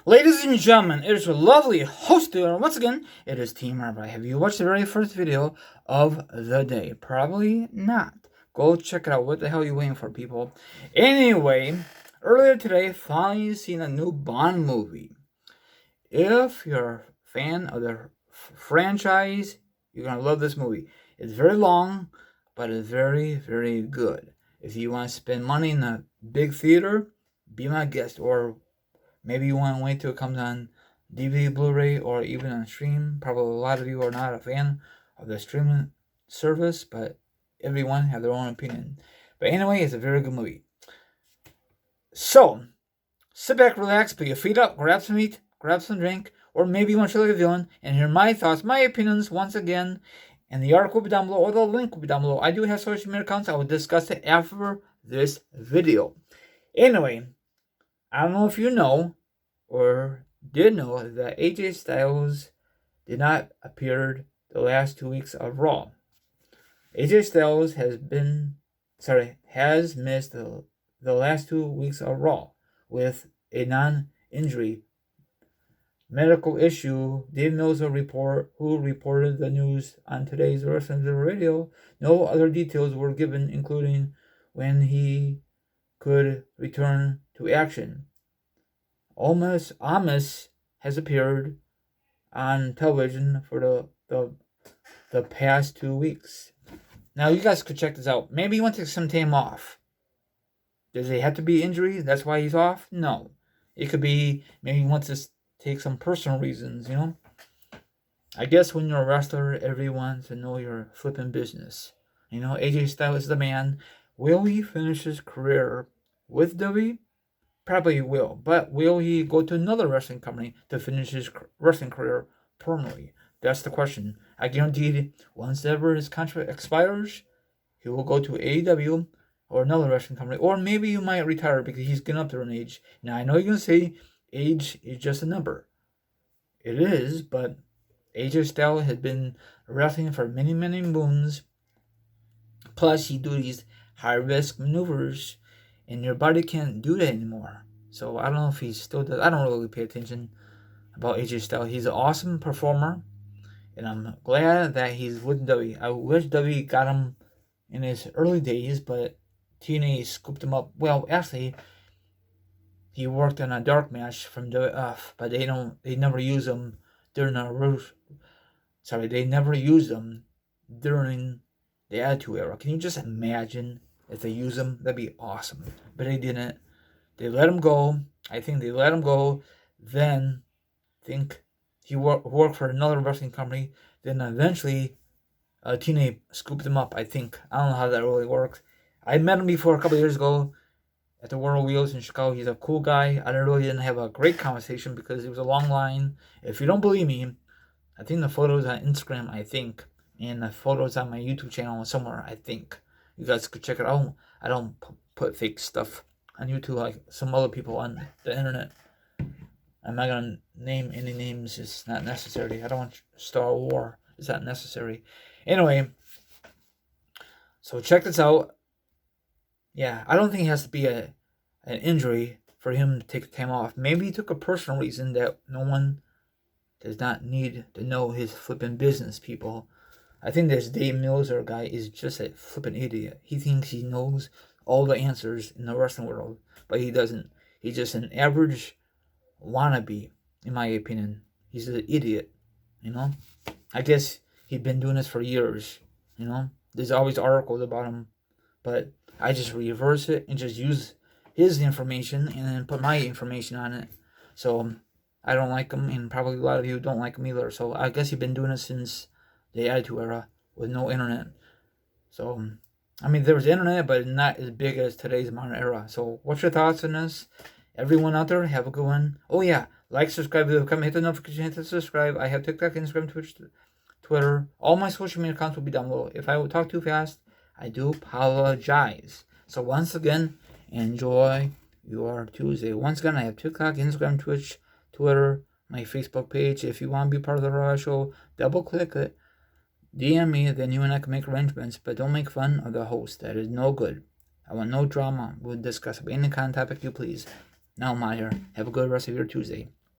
Ladies and gentlemen, it is your lovely host here. Once again, it is Team Rabbi. Have you watched the very first video of the day? Probably not. Go check it out. What the hell are you waiting for, people? Anyway, earlier today, finally seen a new Bond movie. If you're a fan of the franchise, you're going to love this movie. It's very long, but it's very, very good. If you want to spend money in a big theater, be my guest. Or maybe you want to wait till it comes on DVD, Blu-ray, or even on stream. Probably a lot of you are not a fan of the streaming service, but everyone have their own opinion. But anyway, it's a very good movie. So, sit back, relax, put your feet up, grab some meat, grab some drink, or maybe you want to look at the villain and hear my thoughts, my opinions once again. And the article will be down below, or the link will be down below. I do have social media accounts. I will discuss it after this video. Anyway, I don't know if you know or did know that AJ Styles did not appear the last 2 weeks of Raw. AJ Styles has missed the last 2 weeks of Raw with a non-injury medical issue. Dave Meltzer who reported the news on today's Wrestling Radio. No other details were given, including when he could return to action. Omos has appeared on television for the past 2 weeks. Now you guys could check this out. Maybe he went to take some time off. Does it have to be injury? That's why he's off? No. It could be maybe he wants to take some personal reasons, you know? I guess when you're a wrestler, everyone wants to know your flipping business. You know, AJ Styles is the man. Will he finish his career with WWE? Probably will. But will he go to another wrestling company to finish his wrestling career permanently? That's the question. I guarantee once ever his contract expires, he will go to AEW or another wrestling company. Or maybe he might retire because he's getting up there in age. Now, I know you're going to say age is just a number. It is, but AJ Styles has been wrestling for many, many moons. Plus, he do these high-risk maneuvers, and your body can't do that anymore. So, I don't know if he still does. I don't really pay attention about AJ Styles. He's an awesome performer, and I'm glad that he's with WWE. I wish WWE got him in his early days, but TNA scooped him up. Well, actually, he worked on a dark match from WF, but they never used him during they never used him during the Attitude Era. Can you just imagine if they used him? That'd be awesome. But they didn't. They let him go. I think they let him go. Then, he worked for another wrestling company. Then eventually, TNA scooped him up, I think. I don't know how that really works. I met him before a couple of years ago at the World Wheels in Chicago. He's a cool guy. I didn't have a great conversation because it was a long line. If you don't believe me, I think the photos on Instagram, and the photos on my YouTube channel somewhere, I think. You guys could check it out. I don't put fake stuff on YouTube like some other people on the internet. I'm not going to name any names. It's not necessary. I don't want Star War. It's not necessary. Anyway, so check this out. Yeah, I don't think it has to be an injury for him to take the time off. Maybe he took a personal reason that no one does not need to know his flipping business, people. I think this Dave Meltzer guy is just a flipping idiot. He thinks he knows all the answers in the wrestling world, but he doesn't. He's just an average wannabe, in my opinion. He's an idiot, you know? I guess he's been doing this for years, you know? There's always articles about him, but I just reverse it and just use his information and then put my information on it. So I don't like him, and probably a lot of you don't like him either. So I guess he's been doing it since the Attitude Era with no internet. So, I mean, there was internet, but not as big as today's modern era. So what's your thoughts on this? Everyone out there, have a good one. Oh yeah, like, subscribe, hit the notification, hit the subscribe. I have TikTok, Instagram, Twitch, Twitter. All my social media accounts will be down below. If I will talk too fast, I do apologize. So once again, enjoy your Tuesday. Once again, I have TikTok, Instagram, Twitch, Twitter, my Facebook page. If you want to be part of the Raw show, double click it, DM me, then you and I can make arrangements. But don't make fun of the host. That is no good. I want no drama. We'll discuss any kind of topic you please. Now I'm out here. Have a good rest of your Tuesday.